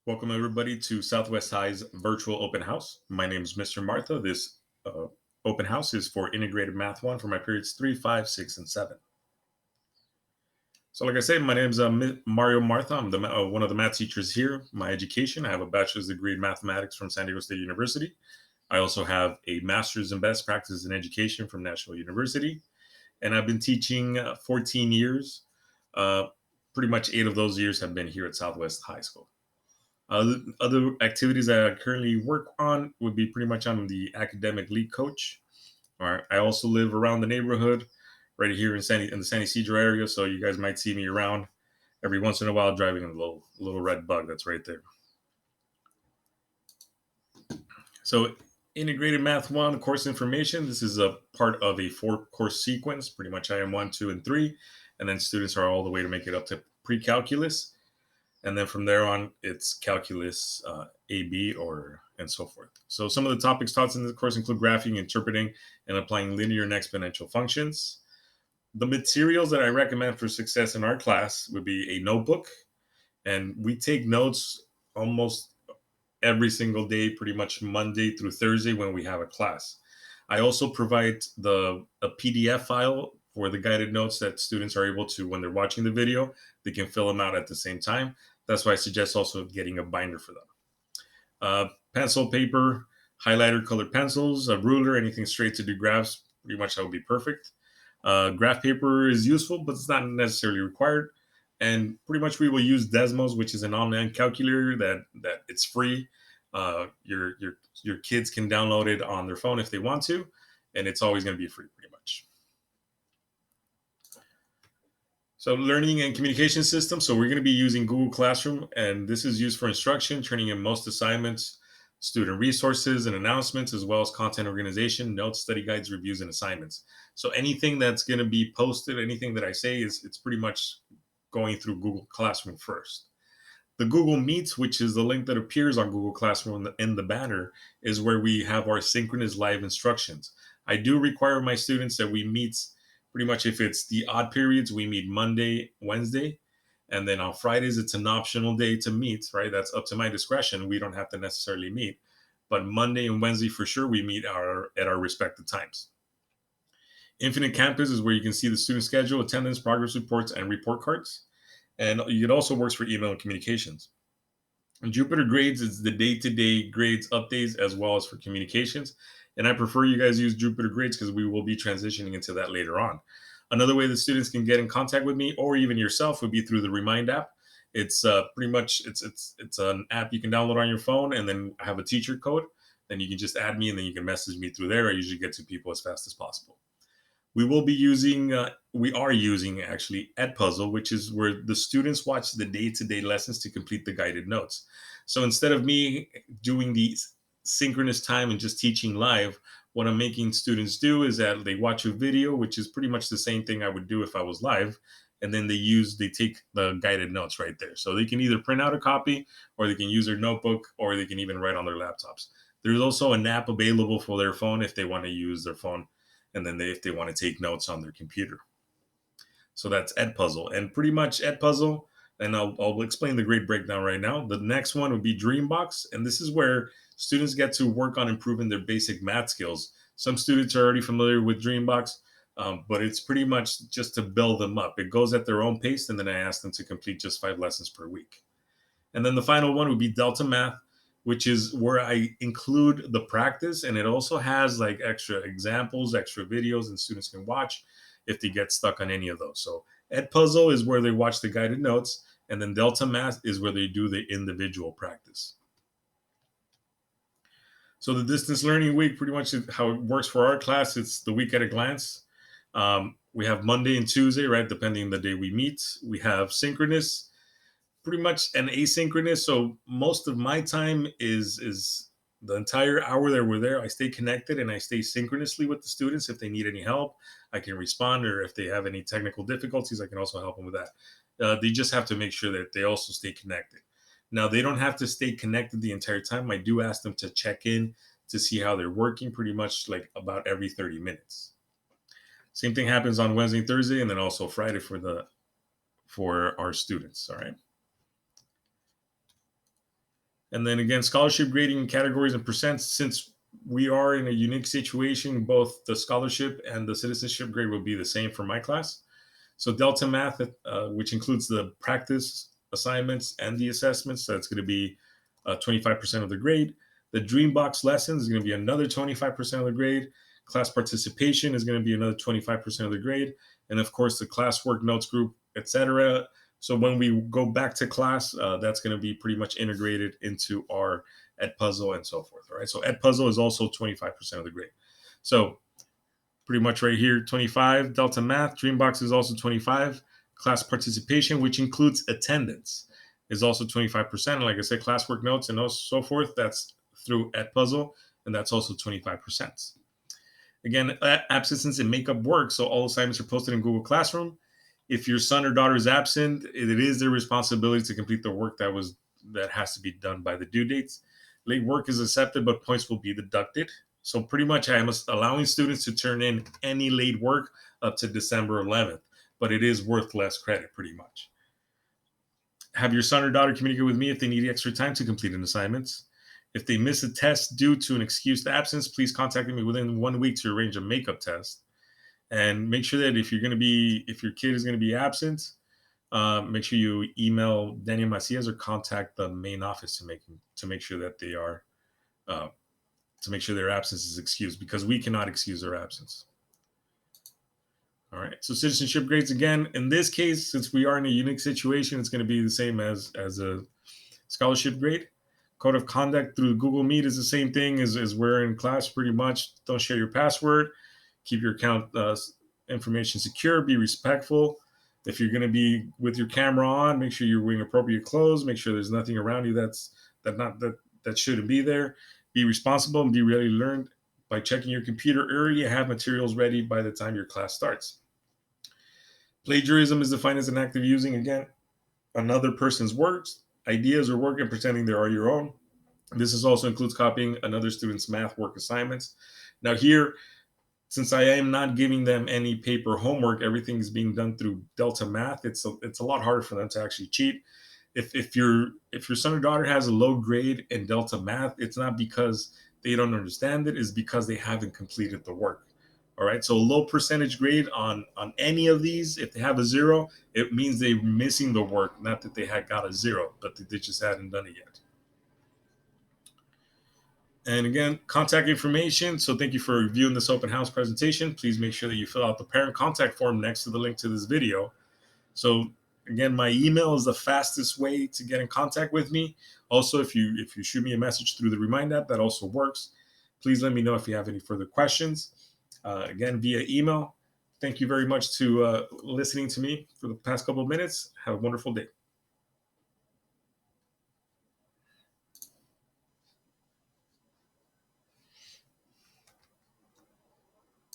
Welcome, everybody, to Southwest High's virtual open house. My name is Mr. Martha. This open house is for integrated math one for my periods 3, 5, 6, and 7. So, like I said, my name is Mario Martha. I'm one of the math teachers here. My education, I have a bachelor's degree in mathematics from San Diego State University. I also have a master's in best practices in education from National University. And I've been teaching 14 years. Uh, Pretty much 8 of those years have been here at Southwest High School. Other activities that I currently work on would be pretty much on the academic league coach. All right. I also live around the neighborhood right here in the San Ysidro area, so you guys might see me around every once in a while driving a little red bug that's right there. So integrated math one course information. This is a part of a 4 course sequence. Pretty much IM 1, 2, and 3, and then students are all the way to make it up to pre-calculus. And then from there on, it's calculus AB or and so forth. So some of the topics taught in the course include graphing, interpreting, and applying linear and exponential functions. The materials that I recommend for success in our class would be a notebook, and we take notes almost every single day, pretty much Monday through Thursday when we have a class. I also provide a PDF file for the guided notes that students are able to, when they're watching the video, they can fill them out at the same time. That's why I suggest also getting a binder for them. Pencil, paper, highlighter, colored pencils, a ruler, anything straight to do graphs, pretty much that would be perfect. Graph paper is useful, but it's not necessarily required. And pretty much we will use Desmos, which is an online calculator that it's free. Your kids can download it on their phone if they want to, and it's always going to be free, pretty much. So learning and communication system. So we're going to be using Google Classroom, and this is used for instruction, turning in most assignments, student resources and announcements, as well as content organization, notes, study guides, reviews, and assignments. So anything that's going to be posted, anything that I say it's pretty much going through Google Classroom first. The Google Meets, which is the link that appears on Google Classroom in the banner, is where we have our synchronous live instructions. I do require my students that we meet pretty much if it's the odd periods, we meet Monday, Wednesday, and then on Fridays, it's an optional day to meet, right? That's up to my discretion. We don't have to necessarily meet. But Monday and Wednesday, for sure, we meet at our respective times. Infinite Campus is where you can see the student schedule, attendance, progress reports, and report cards. And it also works for email and communications. And Jupyter Grades is the day-to-day grades updates as well as for communications. And I prefer you guys use Jupyter Grades because we will be transitioning into that later on. Another way that students can get in contact with me or even yourself would be through the Remind app. It's pretty much it's an app you can download on your phone and then have a teacher code. Then you can just add me and then you can message me through there. I usually get to people as fast as possible. We are using actually Edpuzzle, which is where the students watch the day-to-day lessons to complete the guided notes. So instead of me doing the synchronous time and just teaching live, what I'm making students do is that they watch a video, which is pretty much the same thing I would do if I was live, and then they take the guided notes right there. So they can either print out a copy, or they can use their notebook, or they can even write on their laptops. There's also an app available for their phone if they want to use their phone, and then if they want to take notes on their computer. So that's Edpuzzle, and pretty much Edpuzzle. And I'll explain the grade breakdown right now. The next one would be Dreambox, and this is where students get to work on improving their basic math skills. Some students are already familiar with Dreambox, but it's pretty much just to build them up. It goes at their own pace, and then I ask them to complete just 5 lessons per week. And then the final one would be Delta Math, which is where I include the practice, and it also has like extra examples, extra videos, and students can watch if they get stuck on any of those. So Edpuzzle is where they watch the guided notes, and then Delta Math is where they do the individual practice. So the distance learning week, pretty much how it works for our class, it's the week at a glance. We have Monday and Tuesday, right? Depending on the day we meet. We have synchronous, pretty much an asynchronous. So most of my time is the entire hour that we're there. I stay connected and I stay synchronously with the students. If they need any help, I can respond, or if they have any technical difficulties, I can also help them with that. They just have to make sure that they also stay connected. Now they don't have to stay connected the entire time. I do ask them to check in to see how they're working, pretty much like about every 30 minutes. Same thing happens on Wednesday and Thursday, and then also Friday for our students. All right. And then again, scholarship grading in categories and percents. Since we are in a unique situation, both the scholarship and the citizenship grade will be the same for my class. So Delta Math, which includes the practice assignments and the assessments, that's going to be 25% of the grade. The Dreambox lessons is going to be another 25% of the grade. Class participation is going to be another 25% of the grade. And of course, the classwork notes group, etc. So when we go back to class, that's going to be pretty much integrated into our Edpuzzle and so forth. All right. So Edpuzzle is also 25% of the grade. So pretty much right here, 25. Delta Math, Dreambox is also 25. Class participation, which includes attendance, is also 25%. And like I said, classwork notes and so forth, that's through Edpuzzle, and that's also 25%. Again, absence and makeup work. So all assignments are posted in Google Classroom. If your son or daughter is absent, it is their responsibility to complete the work that has to be done by the due dates. Late work is accepted, but points will be deducted. So pretty much I am allowing students to turn in any late work up to December 11th, but it is worth less credit pretty much. Have your son or daughter communicate with me if they need extra time to complete an assignment. If they miss a test due to an excused absence, please contact me within 1 week to arrange a makeup test. And make sure that if your kid is going to be absent, make sure you email Daniel Macias or contact the main office to make sure that they are to make sure their absence is excused, because we cannot excuse their absence. All right. So citizenship grades again. In this case, since we are in a unique situation, it's going to be the same as a scholarship grade. Code of conduct through Google Meet is the same thing as we're in class pretty much. Don't share your password. Keep your account information secure. Be respectful. If you're going to be with your camera on, make sure you're wearing appropriate clothes. Make sure there's nothing around you that shouldn't be there. Be responsible and be ready to learn by checking your computer early and have materials ready by the time your class starts. Plagiarism is defined as an act of using, again, another person's words, ideas, or work and pretending they are your own. This also includes copying another student's math work assignments. Now here, since I am not giving them any paper homework, everything is being done through Delta Math. It's a lot harder for them to actually cheat. If your son or daughter has a low grade in Delta Math, it's not because they don't understand it, it's because they haven't completed the work. All right. So a low percentage grade on any of these, if they have a 0, it means they're missing the work, not that they had got a 0, but they just hadn't done it yet. And again, contact information. So thank you for viewing this open house presentation. Please make sure that you fill out the parent contact form next to the link to this video. So again, my email is the fastest way to get in contact with me. Also, if you shoot me a message through the Remind app, that also works. Please let me know if you have any further questions. Again, via email. Thank you very much to listening to me for the past couple of minutes. Have a wonderful day.